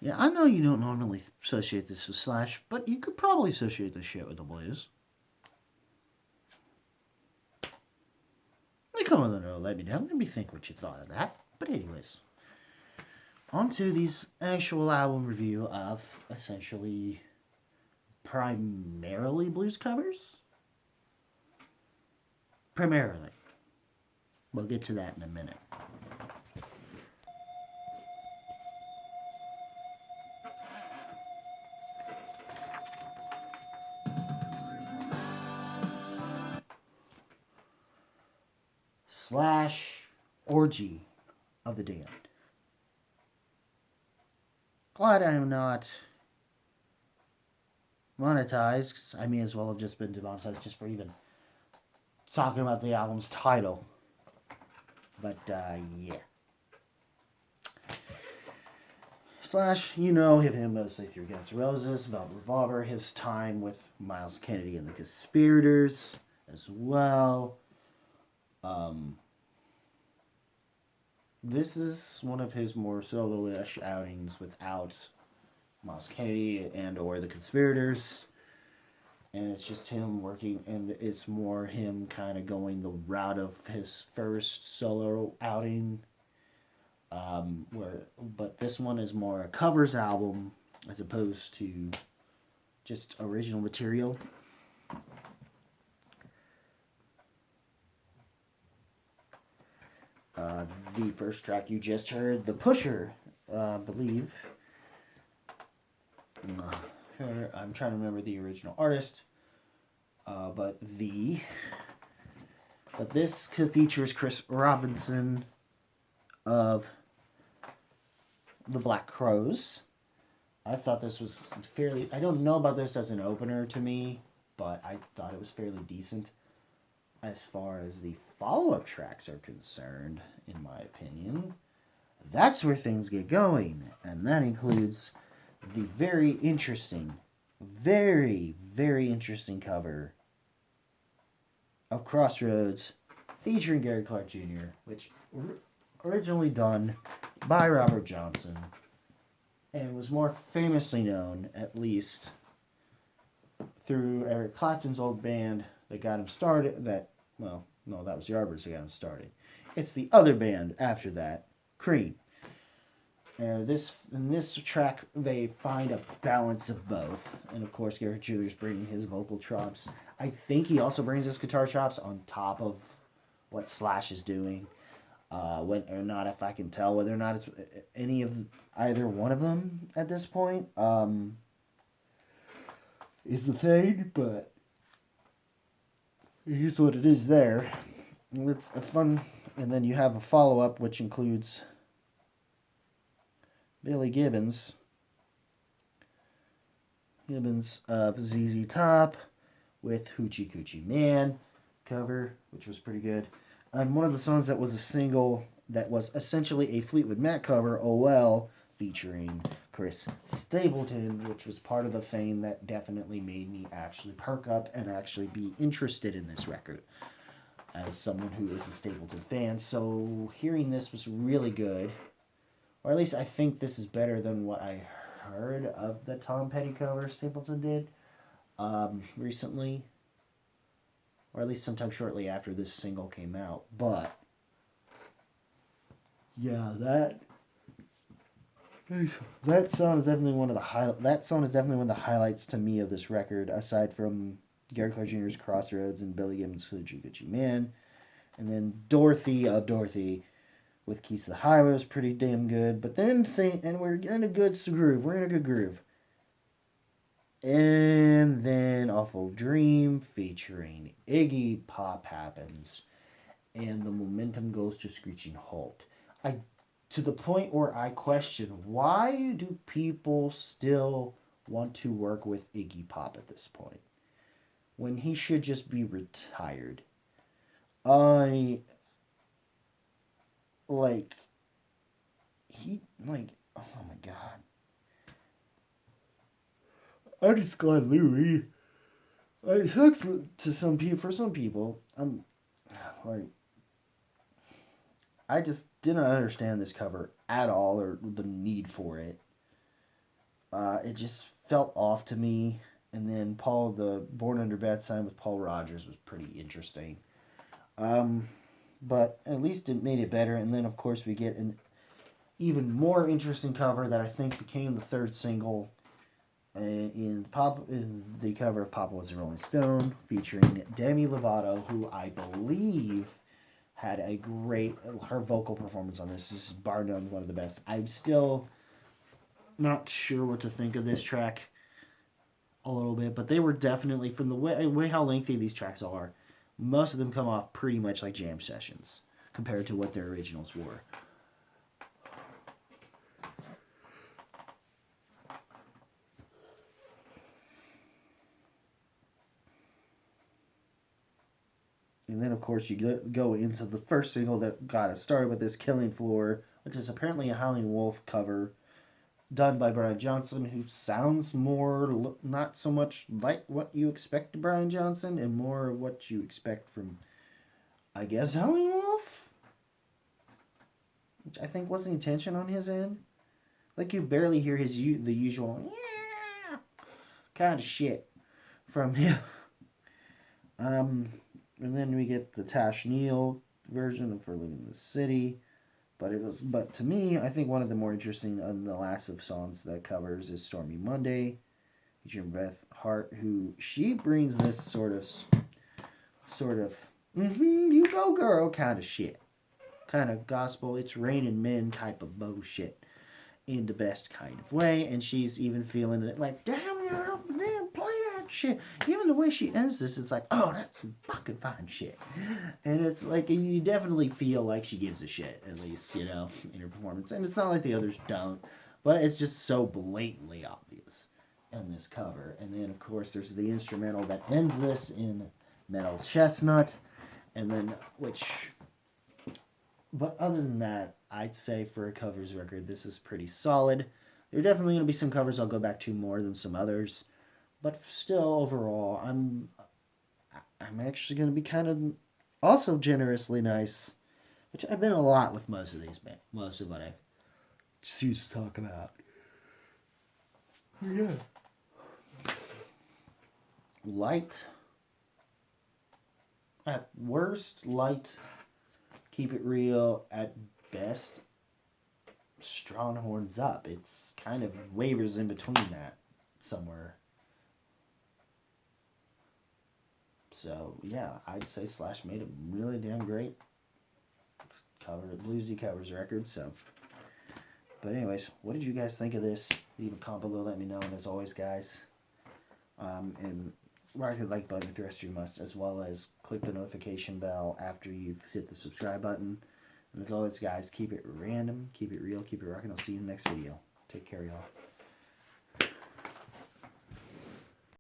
Yeah, I know you don't normally associate this with Slash, but you could probably associate this shit with the blues. Let me comment on it, let me know. Let me think what you thought of that. But anyways, on to these actual album review of essentially primarily blues covers. Primarily. We'll get to that in a minute. Slash Orgy of the Damned. Glad I am not monetized, 'cause I may as well have just been demonetized just for even talking about the album's title. But yeah. Slash, you know him mostly through Guns N' Roses, Velvet Revolver, his time with Miles Kennedy and the Conspirators as well. This is one of his more solo-ish outings without Miles Kennedy and or the Conspirators. And it's just him working, and it's more him kind of going the route of his first solo outing. But this one is more a covers album as opposed to just original material. The first track you just heard, The Pusher, I believe. I'm trying to remember the original artist. But this features Chris Robinson of the Black Crowes. I thought this was fairly. I don't know about this as an opener to me, but I thought it was fairly decent. As far as the follow-up tracks are concerned, in my opinion, that's where things get going, and that includes the very interesting, very interesting cover of Crossroads featuring Gary Clark Jr., which originally done by Robert Johnson and was more famously known, at least, through Eric Clapton's old band that got him started. That was Yardbirds that got him started. It's the other band after that, Cream. And in this track, they find a balance of both. And of course, Garrett Jr. is bringing his vocal chops. I think he also brings his guitar chops on top of what Slash is doing. Whether or not, if I can tell, whether or not it's any of either one of them at this point, is the thing. But it is what it is there. It's a fun, and then you have a follow up which includes Billy Gibbons of ZZ Top with Hoochie Coochie Man cover, which was pretty good. And one of the songs that was a single that was essentially a Fleetwood Mac cover, Oh Well, featuring Chris Stapleton, which was part of the fame that definitely made me actually perk up and actually be interested in this record as someone who is a Stapleton fan. So hearing this was really good. Or at least I think this is better than what I heard of the Tom Petty cover Stapleton did recently. Or at least sometime shortly after this single came out. But yeah, that song is definitely one of the highlights to me of this record, aside from Gary Clark Jr.'s Crossroads and Billy Gibbons' Hoochie Coochie Man. And then Dorothy of Dorothy with Keys to the Highway was pretty damn good. But then we're in a good groove. We're in a good groove. And then Awful Dream featuring Iggy Pop happens. And the momentum goes to screeching halt. To the point where I question, why do people still want to work with Iggy Pop at this point when he should just be retired? I like oh my god. I'm just glad Louis. It sucks to some people. For some people, like, I just didn't understand this cover at all, or the need for it. It just felt off to me. And then Paul, the Born Under Bad sign with Paul Rogers was pretty interesting. But at least it made it better. And then, of course, we get an even more interesting cover that I think became the third single in the cover of Papa Was a Rolling Stone, featuring Demi Lovato, who I believe had a great her vocal performance on this. This is bar none one of the best. I'm still not sure what to think of this track a little bit, but they were definitely, from the way how lengthy these tracks are, most of them come off pretty much like jam sessions compared to what their originals were. And then, of course, you go into the first single that got us started with this, Killing Floor, which is apparently a Howlin' Wolf cover done by Brian Johnson, who sounds more, not so much like what you expect of Brian Johnson, and more of what you expect from, I guess, Howlin' Wolf? Which I think was the intention on his end. Like, you barely hear the usual, yeah, kind of shit from him. And then we get the Tash Neal version of For Living in the City. But to me, I think one of the more interesting of the last of songs that covers is Stormy Monday, featuring Beth Hart, who she brings this sort of, you go girl kind of shit. Kind of gospel, it's raining men type of bullshit in the best kind of way. And she's even feeling it like, damn, girl, damn, play that shit. Even the way she ends this, it's like, oh, that's some fucking fine shit. And it's like, you definitely feel like she gives a shit, at least, in her performance. And it's not like the others don't, but it's just so blatantly obvious in this cover. And then, of course, there's the instrumental that ends this in Metal Chestnut. And then, but other than that, I'd say for a covers record, this is pretty solid. There are definitely going to be some covers I'll go back to more than some others. But still, overall, I'm actually going to be kind of also generously nice, which I've been a lot with most of what I choose to talk about. Yeah. Light. At worst, light. Keep it real. At best, strong horns up. It's kind of wavers in between that somewhere. So yeah, I'd say Slash made a really damn great bluesy covers record. So, but anyways, what did you guys think of this? Leave a comment below. Let me know. And as always, guys, and mark the like button if the rest of you must, as well as click the notification bell after you've hit the subscribe button. And as always, guys, keep it random, keep it real, keep it rocking. I'll see you in the next video. Take care, y'all.